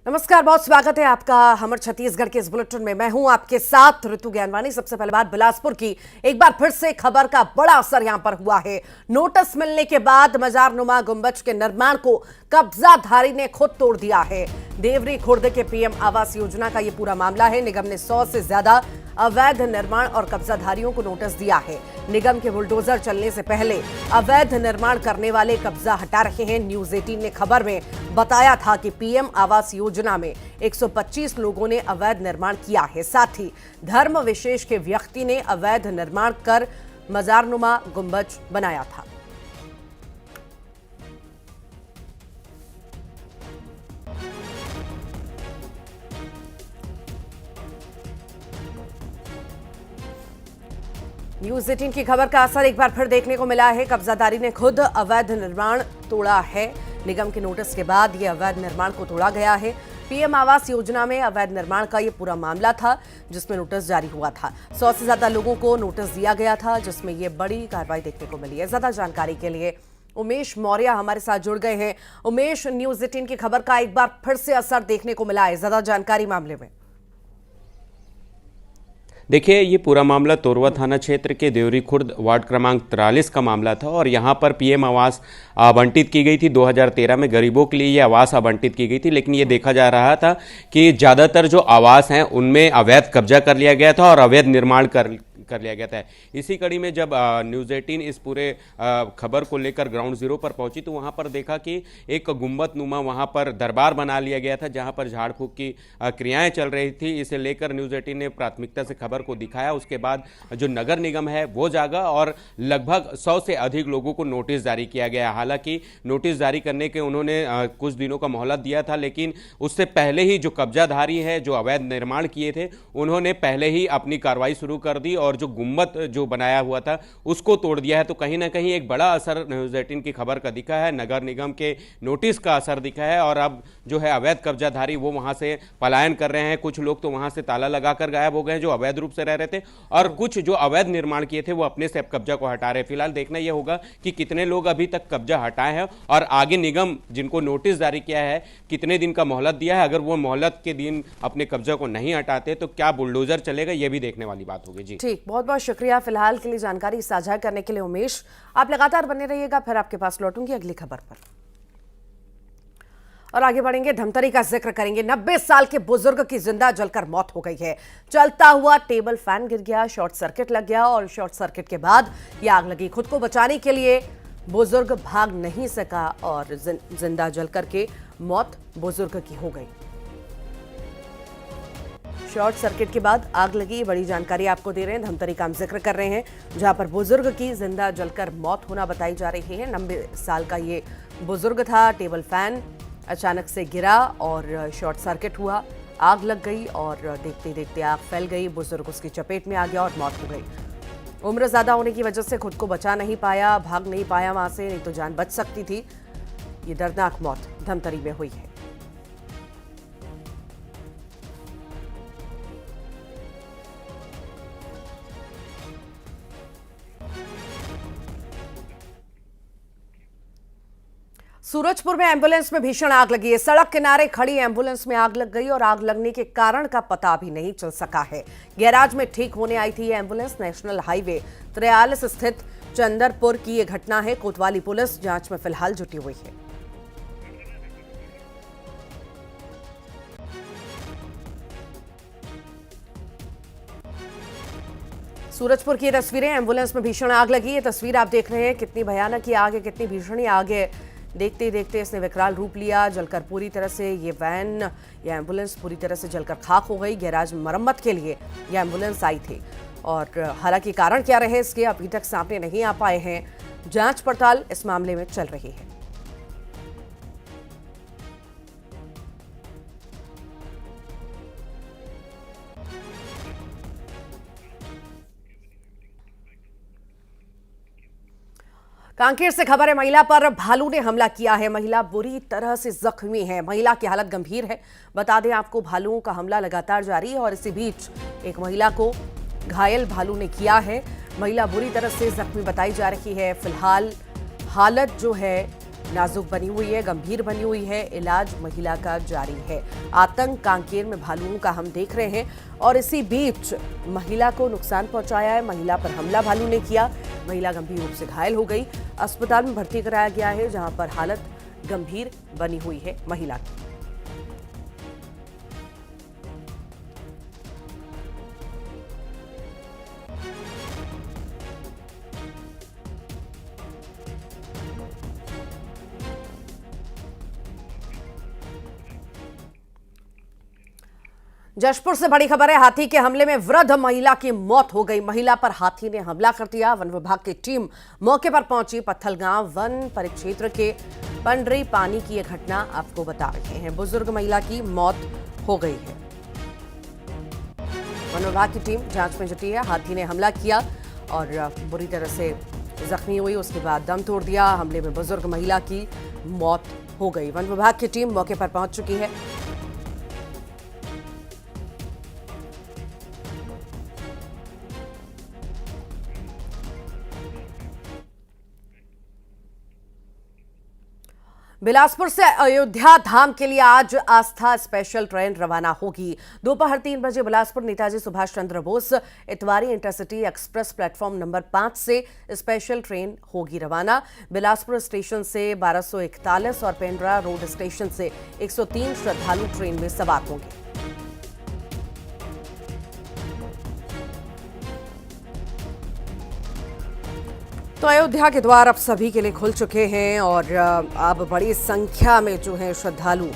नमस्कार, बहुत स्वागत है आपका हमर छत्तीसगढ़ के इस बुलेटिन में। मैं हूं आपके साथ ऋतु ज्ञानवानी। सबसे पहले बात बिलासपुर की। एक बार फिर से खबर का बड़ा असर यहां पर हुआ है। नोटिस मिलने के बाद मजारनुमा गुंबज के निर्माण को कब्जाधारी ने खुद तोड़ दिया है। देवरी खुर्द के पीएम आवास योजना का यह पूरा मामला है। निगम ने 100 से ज्यादा अवैध निर्माण और कब्जाधारियों को नोटिस दिया है। निगम के बुलडोजर चलने से पहले अवैध निर्माण करने वाले कब्जा हटा रहे हैं। न्यूज 18 ने खबर में बताया था कि पीएम आवास योजना में 125 लोगों ने अवैध निर्माण किया है। साथ ही धर्म विशेष के व्यक्ति ने अवैध निर्माण कर मजारनुमा गुंबज बनाया था। न्यूज 18 की खबर का असर एक बार फिर देखने को मिला है। कब्जादारी ने खुद अवैध निर्माण तोड़ा है। निगम के नोटिस के बाद यह अवैध निर्माण को तोड़ा गया है। पीएम आवास योजना में अवैध निर्माण का यह पूरा मामला था, जिसमें नोटिस जारी हुआ था। 100 से ज्यादा लोगों को नोटिस दिया गया था, जिसमें यह बड़ी कार्रवाई देखने को मिली है। ज्यादा जानकारी के लिए उमेश मौर्य हमारे साथ जुड़ गए हैं। उमेश, न्यूज 18 की खबर का एक बार फिर से असर देखने को मिला है। ज्यादा जानकारी मामले में। देखिए, ये पूरा मामला तोरवा थाना क्षेत्र के देवरी खुर्द वार्ड क्रमांक 43 का मामला था और यहाँ पर पीएम आवास आवंटित की गई थी। 2013 में गरीबों के लिए ये आवास आवंटित की गई थी, लेकिन ये देखा जा रहा था कि ज़्यादातर जो आवास हैं उनमें अवैध कब्जा कर लिया गया था और अवैध निर्माण कर लिया गया था। इसी कड़ी में जब न्यूज़ 18 इस पूरे खबर को लेकर ग्राउंड जीरो पर पहुंची तो वहां पर देखा कि एक गुंबद नुमा वहां पर दरबार बना लिया गया था, जहां पर झाड़ फूक की क्रियाएं चल रही थी। इसे लेकर न्यूज़ 18 ने प्राथमिकता से खबर को दिखाया। उसके बाद जो नगर निगम है वो जागा और लगभग 100 से अधिक लोगों को नोटिस जारी किया गया। हालांकि नोटिस जारी करने के उन्होंने कुछ दिनों का मोहलत दिया था, लेकिन उससे पहले ही जो कब्जाधारी है, जो अवैध निर्माण किए थे, उन्होंने पहले ही अपनी कार्रवाई शुरू कर दी और जो गुंबद जो बनाया हुआ था उसको तोड़ दिया है। तो कहीं ना कहीं एक बड़ा असर न्यूज़ 18 की खबर का दिखा है। नगर निगम के नोटिस का असर दिखा है और अब जो है अवैध कब्जाधारी वो वहां से पलायन कर रहे हैं। कुछ लोग तो वहां से ताला लगाकर गायब हो गए जो अवैध रूप से रह रहे थे, और कुछ जो अवैध निर्माण किए थे वो अपने से कब्जा को हटा रहे। फिलहाल देखना यह होगा कि कितने लोग अभी तक कब्जा हटाए हैं और आगे निगम जिनको नोटिस जारी किया है कितने दिन का मोहलत दिया है। अगर वो मोहलत के दिन अपने कब्जा को नहीं हटाते तो क्या बुलडोजर चलेगा, यह भी देखने वाली बात होगी। जी ठीक, बहुत बहुत शुक्रिया फिलहाल के लिए जानकारी साझा करने के लिए उमेश। आप लगातार बने रहिएगा, फिर आपके पास लौटूंगी अगली खबर पर। और आगे बढ़ेंगे, धमतरी का जिक्र करेंगे। 90 साल के बुजुर्ग की जिंदा जलकर मौत हो गई है। चलता हुआ टेबल फैन गिर गया, शॉर्ट सर्किट लग गया और शॉर्ट सर्किट के बाद यह आग लगी। खुद को बचाने के लिए बुजुर्ग भाग नहीं सका और जिंदा जलकर के मौत बुजुर्ग की हो गई। शॉर्ट सर्किट के बाद आग लगी, बड़ी जानकारी आपको दे रहे हैं। धमतरी का हम जिक्र कर रहे हैं, जहां पर बुजुर्ग की जिंदा जलकर मौत होना बताई जा रही है। 90 साल का ये बुजुर्ग था। टेबल फैन अचानक से गिरा और शॉर्ट सर्किट हुआ, आग लग गई और देखते देखते आग फैल गई। बुजुर्ग उसकी चपेट में आ गया और मौत हो गई। उम्र ज्यादा होने की वजह से खुद को बचा नहीं पाया, भाग नहीं पाया वहां से, नहीं तो जान बच सकती थी। ये दर्दनाक मौत धमतरी में हुई है। सूरजपुर में एम्बुलेंस में भीषण आग लगी है। सड़क किनारे खड़ी एम्बुलेंस में आग लग गई और आग लगने के कारण का पता अभी नहीं चल सका है। गैराज में ठीक होने आई थी ये एम्बुलेंस। नेशनल हाईवे 43 स्थित चंदरपुर की यह घटना है। कोतवाली पुलिस जांच में फिलहाल जुटी हुई है। सूरजपुर की तस्वीरें, एम्बुलेंस में भीषण आग लगी। ये तस्वीर आप देख रहे हैं, कितनी भयानक ये आग है, कितनी भीषण ये आग है। देखते ही देखते इसने विकराल रूप लिया, जलकर पूरी तरह से ये वैन या एम्बुलेंस पूरी तरह से जलकर खाक हो गई। गैराज में मरम्मत के लिए यह एम्बुलेंस आई थी और हालांकि कारण क्या रहे इसके अभी तक सामने नहीं आ पाए हैं। जांच पड़ताल इस मामले में चल रही है। कांकेर से खबर है, महिला पर भालू ने हमला किया है। महिला बुरी तरह से जख्मी है। महिला की हालत गंभीर है। बता दें आपको, भालुओं का हमला लगातार जारी है और इसी बीच एक महिला को घायल भालू ने किया है। महिला बुरी तरह से जख्मी बताई जा रही है। फिलहाल हालत जो है नाजुक बनी हुई है, गंभीर बनी हुई है। इलाज महिला का जारी है। आतंक कांकेर में भालुओं का हम देख रहे हैं और इसी बीच महिला को नुकसान पहुंचाया है। महिला पर हमला भालू ने किया। महिला गंभीर रूप से घायल हो गई। अस्पताल में भर्ती कराया गया है, जहां पर हालत गंभीर बनी हुई है महिला की। जशपुर से बड़ी खबर है। हाथी के हमले में वृद्ध महिला की मौत हो गई। महिला पर हाथी ने हमला कर दिया। वन विभाग की टीम मौके पर पहुंची। पत्थलगांव वन परिक्षेत्र के पंडरी पानी की यह घटना आपको बता रहे हैं। बुजुर्ग महिला की मौत हो गई है। वन विभाग की टीम जांच में जुटी है। हाथी ने हमला किया और बुरी तरह से जख्मी हुई, उसके बाद दम तोड़ दिया। हमले में बुजुर्ग महिला की मौत हो गई। वन विभाग की टीम मौके पर पहुंच चुकी है। बिलासपुर से अयोध्या धाम के लिए आज आस्था स्पेशल ट्रेन रवाना होगी। दोपहर 3 बजे Bilaspur Netaji Subhash Chandra Bose Itwari intercity express platform number 5 से स्पेशल ट्रेन होगी रवाना। बिलासपुर स्टेशन से 1241 और पेंड्रा रोड स्टेशन से 103 श्रद्धालु ट्रेन में सवार होंगे। तो अयोध्या के द्वार अब सभी के लिए खुल चुके हैं और अब बड़ी संख्या में जो है श्रद्धालु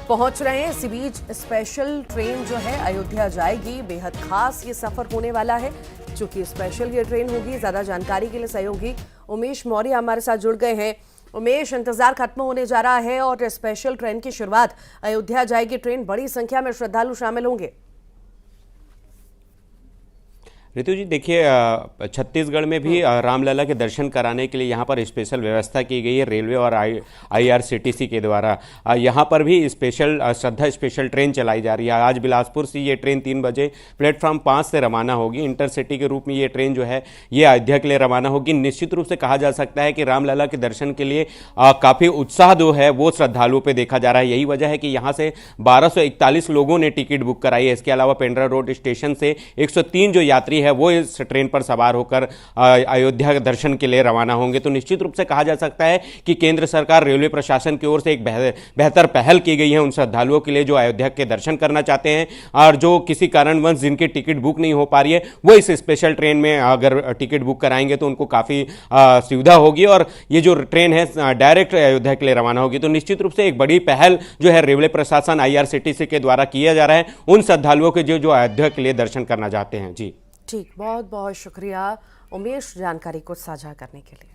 पहुंच रहे हैं। इसी बीच स्पेशल ट्रेन जो है अयोध्या जाएगी। बेहद खास ये सफर होने वाला है, चूंकि स्पेशल ये ट्रेन होगी। ज्यादा जानकारी के लिए सहयोगी उमेश मौर्य हमारे साथ जुड़ गए हैं। उमेश, इंतजार खत्म होने जा रहा है और स्पेशल ट्रेन की शुरुआत अयोध्या जाएगी ट्रेन। बड़ी संख्या में श्रद्धालु शामिल होंगे। ऋतु जी, देखिए छत्तीसगढ़ में भी रामलला के दर्शन कराने के लिए यहाँ पर स्पेशल व्यवस्था की गई है रेलवे और आईआरसीटीसी के द्वारा। यहाँ पर भी स्पेशल श्रद्धा स्पेशल ट्रेन चलाई जा रही है। आज बिलासपुर से ये ट्रेन 3 बजे प्लेटफॉर्म 5 से रवाना होगी। इंटरसिटी के रूप में ये ट्रेन जो है ये अयोध्या के लिए रवाना होगी। निश्चित रूप से कहा जा सकता है कि रामलला के दर्शन के लिए काफ़ी उत्साह जो है वो श्रद्धालुओं पर देखा जा रहा है। यही वजह है कि यहाँ से 1241 लोगों ने टिकट बुक कराई है। इसके अलावा पेंड्रा रोड स्टेशन से 103 जो यात्री है वो इस ट्रेन पर सवार होकर अयोध्या के दर्शन के लिए रवाना होंगे। तो निश्चित रूप से कहा जा सकता है कि केंद्र सरकार रेलवे प्रशासन की ओर से एक बेहतर पहल की गई है उन श्रद्धालुओं के लिए जो अयोध्या के दर्शन करना चाहते हैं और जो किसी कारणवश जिनकी टिकट बुक नहीं हो पा रही है वो इस स्पेशल ट्रेन में अगर टिकट बुक कराएंगे तो उनको काफ़ी सुविधा होगी और ये जो ट्रेन है डायरेक्ट अयोध्या के लिए रवाना होगी। तो निश्चित रूप से एक बड़ी पहल जो है रेलवे प्रशासन आईआरसीटीसी के द्वारा किया जा रहा है उन श्रद्धालुओं के जो अयोध्या के लिए दर्शन करना चाहते हैं। जी ठीक, बहुत बहुत शुक्रिया उमेश जानकारी को साझा करने के लिए।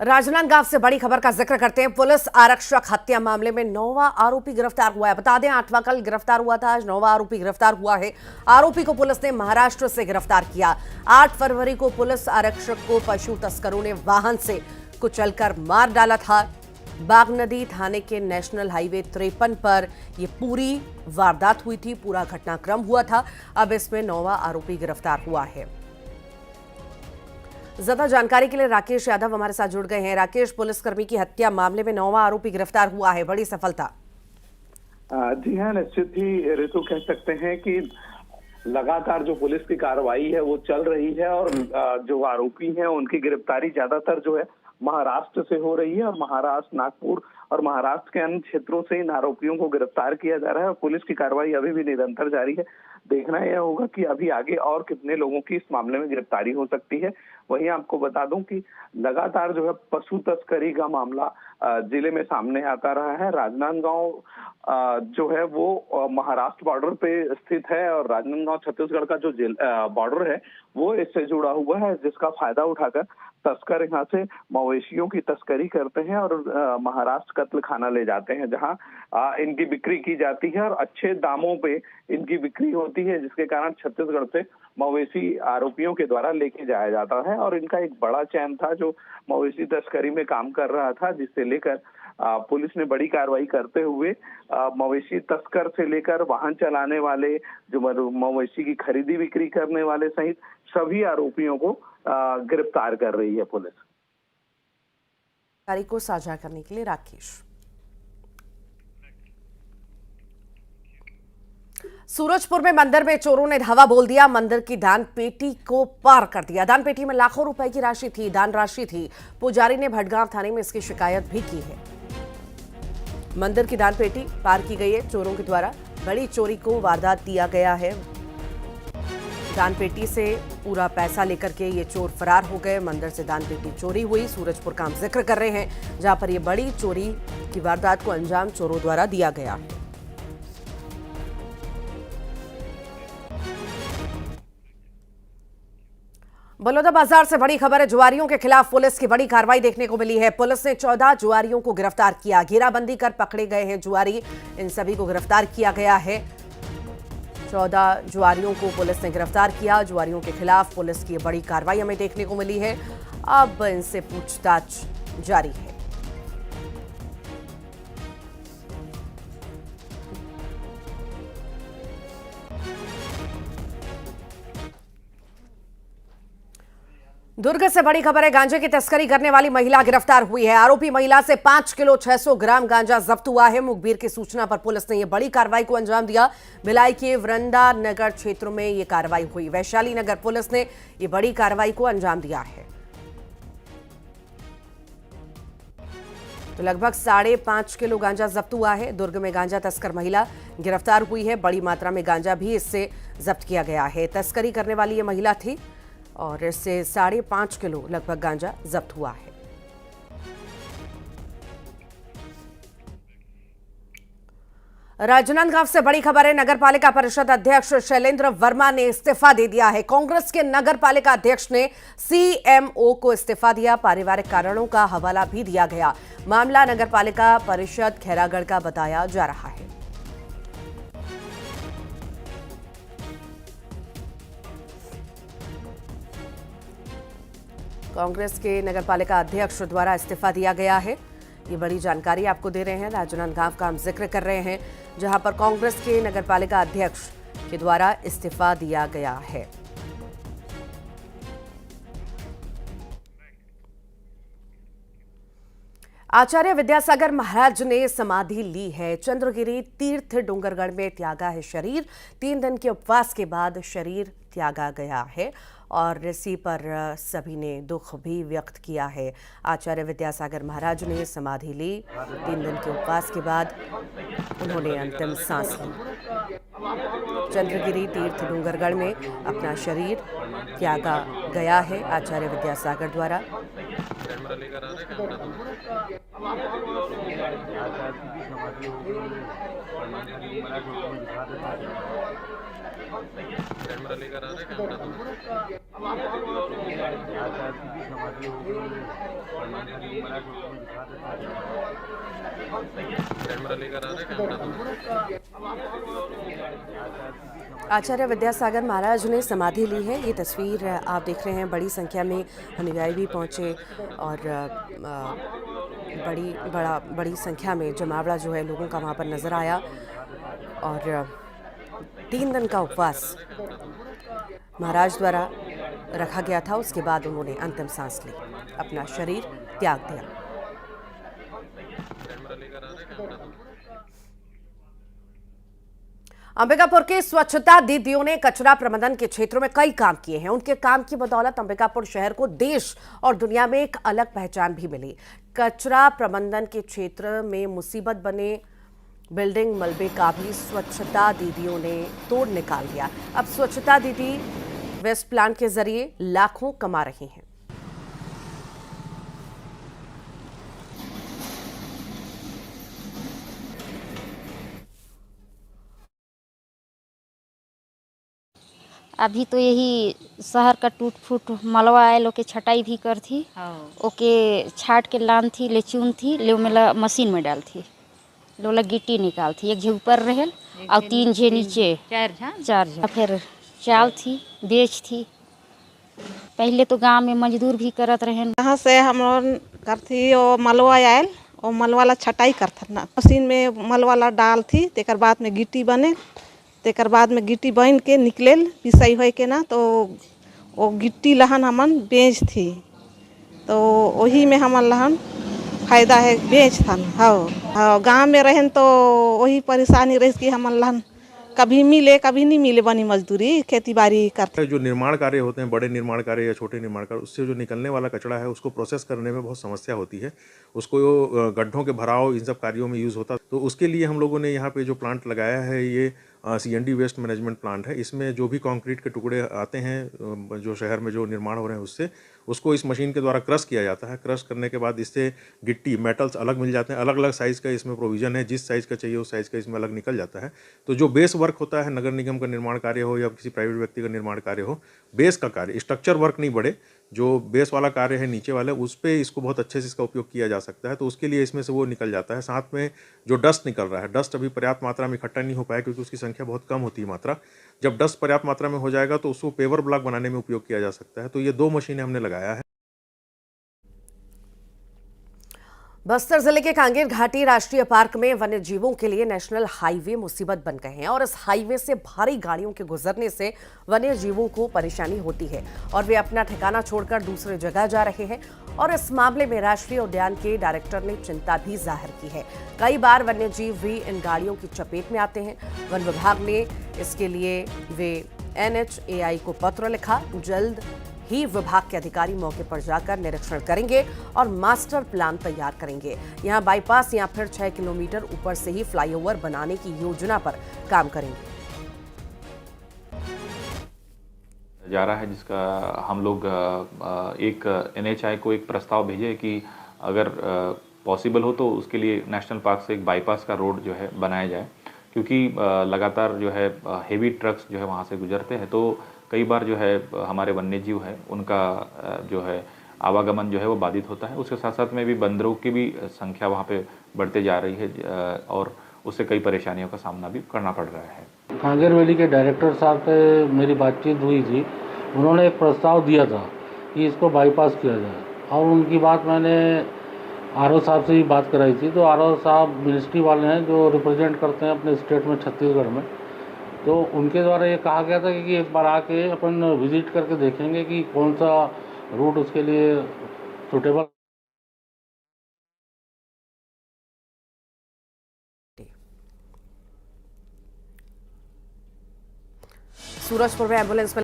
राजनांदगांव से बड़ी खबर का जिक्र करते हैं। पुलिस आरक्षक हत्या मामले में 9वां आरोपी गिरफ्तार हुआ है। बता दें 8वां कल गिरफ्तार हुआ था, आज 9वां आरोपी गिरफ्तार हुआ है। आरोपी को पुलिस ने महाराष्ट्र से गिरफ्तार किया। 8 फरवरी को पुलिस आरक्षक को पशु तस्करों ने वाहन से कुचलकर मार डाला था। बागनदी थाने के नेशनल हाईवे 53 पर यह पूरी वारदात हुई थी, पूरा घटनाक्रम हुआ था। अब इसमें 9वां आरोपी गिरफ्तार हुआ है। ज्यादा जानकारी के लिए राकेश यादव हमारे साथ जुड़ गए हैं। राकेश, पुलिसकर्मी की हत्या मामले में 9वां आरोपी गिरफ्तार हुआ है, बड़ी सफलता। जी हाँ, निश्चित ही ऋतु कह सकते हैं कि लगातार जो पुलिस की कार्रवाई है वो चल रही है और जो आरोपी हैं उनकी गिरफ्तारी ज्यादातर जो है महाराष्ट्र से हो रही है और महाराष्ट्र, नागपुर और महाराष्ट्र के अन्य क्षेत्रों से इन आरोपियों को गिरफ्तार किया जा रहा है और पुलिस की कार्रवाई अभी भी निरंतर जारी है। देखना यह होगा कि अभी आगे और कितने लोगों की इस मामले में गिरफ्तारी हो सकती है। वहीं आपको बता दूं कि लगातार जो है पशु तस्करी का मामला जिले में सामने आता रहा है। राजनांदगांव जो है वो महाराष्ट्र बॉर्डर पे स्थित है और राजनांदगांव छत्तीसगढ़ का जो बॉर्डर है वो इससे जुड़ा हुआ है, जिसका फायदा उठाकर तस्कर यहाँ से मवेशियों की तस्करी करते हैं और महाराष्ट्र कत्ल खाना ले जाते हैं, जहां इनकी बिक्री की जाती है और अच्छे दामों पे इनकी बिक्री होती है, जिसके कारण छत्तीसगढ़ से मवेशी आरोपियों के द्वारा लेके जाया जाता है। और इनका एक बड़ा चैन था जो मवेशी तस्करी में काम कर रहा था, जिससे लेकर पुलिस ने बड़ी कार्रवाई करते हुए मवेशी तस्कर से लेकर वाहन चलाने वाले, जो मवेशी की खरीदी बिक्री करने वाले सहित सभी आरोपियों को गिरफ्तार कर रही है पुलिस। जानकारी को साझा करने के लिए राकेश। सूरजपुर में मंदिर में चोरों ने धावा बोल दिया, मंदिर की दान पेटी को पार कर दिया। दान पेटी में लाखों रुपए की राशि थी, दान राशि थी। पुजारी ने भटगांव थाने में इसकी शिकायत भी की है। मंदिर की दान पेटी पार की गई है चोरों के द्वारा। बड़ी चोरी को वारदात दिया गया है। दान पेटी से पूरा पैसा लेकर के ये चोर फरार हो गए। मंदिर से दान पेटी चोरी हुई। सूरजपुर का हम जिक्र कर रहे हैं, जहां पर ये बड़ी चोरी की वारदात को अंजाम चोरों द्वारा दिया गया। बलौदाबाजार से बड़ी खबर है। जुआरियों के खिलाफ पुलिस की बड़ी कार्रवाई देखने को मिली है। पुलिस ने 14 जुआरियों को गिरफ्तार किया। घेराबंदी कर पकड़े गए हैं जुआरी। इन सभी को गिरफ्तार किया गया है। 14 जुआरियों को पुलिस ने गिरफ्तार किया। जुआरियों के खिलाफ पुलिस की बड़ी कार्रवाई हमें देखने को मिली है। अब इनसे पूछताछ जारी है। दुर्ग से बड़ी खबर है। गांजे की तस्करी करने वाली महिला गिरफ्तार हुई है। आरोपी महिला से 5 किलो 600 ग्राम गांजा जब्त हुआ है। मुखबिर की सूचना पर पुलिस ने यह बड़ी कार्रवाई को अंजाम दिया। भिलाई के वृंदा नगर क्षेत्रों में यह कार्रवाई हुई। वैशाली नगर पुलिस ने यह बड़ी कार्रवाई को अंजाम दिया है। तो लगभग 5.5 किलो गांजा जब्त हुआ है। दुर्ग में गांजा तस्कर महिला गिरफ्तार हुई है। बड़ी मात्रा में गांजा भी इससे जब्त किया गया है। तस्करी करने वाली ये महिला थी और इससे 5.5 किलो लगभग गांजा जब्त हुआ है। राजनांदगांव से बड़ी खबर है। नगर पालिका परिषद अध्यक्ष शैलेंद्र वर्मा ने इस्तीफा दे दिया है। कांग्रेस के नगर पालिका अध्यक्ष ने सीएमओ को इस्तीफा दिया। पारिवारिक कारणों का हवाला भी दिया गया। मामला नगर पालिका परिषद खैरागढ़ का बताया जा रहा है। कांग्रेस के नगरपालिका अध्यक्ष द्वारा इस्तीफा दिया गया है। ये बड़ी जानकारी आपको दे रहे हैं। राजनांदगांव का हम जिक्र कर रहे हैं, जहां पर कांग्रेस के नगरपालिका अध्यक्ष के द्वारा इस्तीफा दिया गया है। आचार्य विद्यासागर महाराज ने समाधि ली है। चंद्रगिरी तीर्थ डूंगरगढ़ में त्यागा है शरीर। 3 दिन के उपवास के बाद शरीर त्यागा गया है और इसी पर सभी ने दुख भी व्यक्त किया है। आचार्य विद्यासागर महाराज ने समाधि ली। 3 दिन के उपवास के बाद उन्होंने अंतिम सांस ली। चंद्रगिरी तीर्थ डूंगरगढ़ में अपना शरीर त्यागा गया है आचार्य विद्यासागर द्वारा। आचार्य विद्यासागर महाराज ने समाधि ली है। ये तस्वीर आप देख रहे हैं। बड़ी संख्या में अनुयायी भी पहुंचे और बड़ी संख्या में जमावड़ा जो है लोगों का वहां पर नजर आया और 3 दिन का उपवास महाराज द्वारा रखा गया था। उसके बाद उन्होंने अंतिम सांस ली, अपना शरीर त्याग दिया। अंबिकापुर के स्वच्छता दीदियों ने कचरा प्रबंधन के क्षेत्रों में कई काम किए हैं। उनके काम की बदौलत अंबिकापुर शहर को देश और दुनिया में एक अलग पहचान भी मिली। कचरा प्रबंधन के क्षेत्र में मुसीबत बने बिल्डिंग मलबे का भी स्वच्छता दीदियों ने तोड़ निकाल दिया। अब स्वच्छता दीदी वेस्ट प्लांट के जरिए लाखों कमा रही हैं। अभी तो यही शहर का टूट फूट मलवा आयल ओके छटाई भी कर थी। ओके छाट के लान थी, ले चून थी, ले मेला मशीन में डाल थी, लोला गिट्टी निकाल थी। एक झे ऊपर रहल और 3 झे नीचे, 4 झे। फिर चाल थी, बेच थी। पहले तो गांव में मजदूर भी करत रहे। यहाँ से हम करती वो मलवा आयल और मलवाला छटाई करता ना, मशीन में मलवाला डाल थी। तेकर बाद में गिट्टी बने, तेकर बाद में गिट्टी बन के निकलेल पिसाई हो के ना, तो वो गिट्टी लहन हमन बेच थी। तो वही में हमन लहन फायदा है बेच था हाँ गाँव में रहें तो वही परेशानी रही कि हम लहन कभी मिले कभी नहीं मिले बनी मजदूरी खेती बाड़ी करते। जो निर्माण कार्य होते हैं, बड़े निर्माण कार्य या छोटे निर्माण कार्य, उससे जो निकलने वाला कचरा है उसको प्रोसेस करने में बहुत समस्या होती है। उसको गड्ढों के भराव इन सब कार्यों में यूज़ होता है। तो उसके लिए हम लोगों ने यहाँ पे जो प्लांट लगाया है ये CND वेस्ट मैनेजमेंट प्लांट है। इसमें जो भी कंक्रीट के टुकड़े आते हैं जो शहर में जो निर्माण हो रहे हैं उससे, उसको इस मशीन के द्वारा क्रश किया जाता है। क्रश करने के बाद इससे गिट्टी मेटल्स अलग मिल जाते हैं। अलग अलग साइज़ का इसमें प्रोविज़न है, जिस साइज़ का चाहिए उस साइज़ का इसमें अलग निकल जाता है। तो जो बेस वर्क होता है, नगर निगम का निर्माण कार्य हो या किसी प्राइवेट व्यक्ति का निर्माण कार्य हो, बेस का कार्य, स्ट्रक्चर वर्क नहीं बढ़े, जो बेस वाला कार्य है नीचे वाला, उस पे इसको बहुत अच्छे से इसका उपयोग किया जा सकता है। तो उसके लिए इसमें से वो निकल जाता है। साथ में जो डस्ट निकल रहा है, डस्ट अभी पर्याप्त मात्रा में इकट्ठा नहीं हो पाया क्योंकि उसकी संख्या बहुत कम होती है मात्रा। जब डस्ट पर्याप्त मात्रा में हो जाएगा तो उसको पेवर ब्लॉक बनाने में उपयोग किया जा सकता है। तो ये 2 मशीनें हमने लगाया है। बस्तर जिले के कांगेर घाटी राष्ट्रीय पार्क में वन्य जीवों के लिए नेशनल हाईवे मुसीबत बन गए हैं और इस हाईवे से भारी गाड़ियों के गुजरने से वन्य जीवों को परेशानी होती है और वे अपना ठिकाना छोड़कर दूसरी जगह जा रहे हैं। और इस मामले में राष्ट्रीय उद्यान के डायरेक्टर ने चिंता भी जाहिर की है। कई बार वन्य जीव भी इन गाड़ियों की चपेट में आते हैं। वन विभाग ने इसके लिए वे NHAI को पत्र लिखा। जल्द ही विभाग के अधिकारी मौके पर जाकर निरीक्षण करेंगे और मास्टर प्लान तैयार करेंगे। यहां बाईपास या फिर 6 किलोमीटर ऊपर से ही फ्लाईओवर बनाने की योजना पर काम करेंगे। जा रहा है जिसका हम लोग एक NHAI को एक प्रस्ताव भेजे कि अगर पॉसिबल हो तो उसके लिए नेशनल पार्क से एक बाईपास का रोड जो है बनाया जाए, क्योंकि लगातार जो है हेवी ट्रक्स जो है वहाँ से गुजरते हैं। तो कई बार जो है हमारे वन्य जीव है उनका जो है आवागमन जो है वो बाधित होता है। उसके साथ साथ में भी बंदरों की भी संख्या वहाँ पे बढ़ते जा रही है और उससे कई परेशानियों का सामना भी करना पड़ रहा है। कांगेर वैली के डायरेक्टर साहब से मेरी बातचीत हुई थी। उन्होंने एक प्रस्ताव दिया था कि इसको बाईपास किया जाए और उनकी बात मैंने RO साहब से भी बात कराई थी। तो RO साहब मिनिस्ट्री वाले हैं जो रिप्रेजेंट करते हैं अपने स्टेट में, छत्तीसगढ़ में। तो उनके द्वारा ये कहा गया था कि एक बार आके अपन विजिट करके देखेंगे कि कौन सा रूट उसके लिए सुटेबल। सूरजपुर में एम्बुलेंस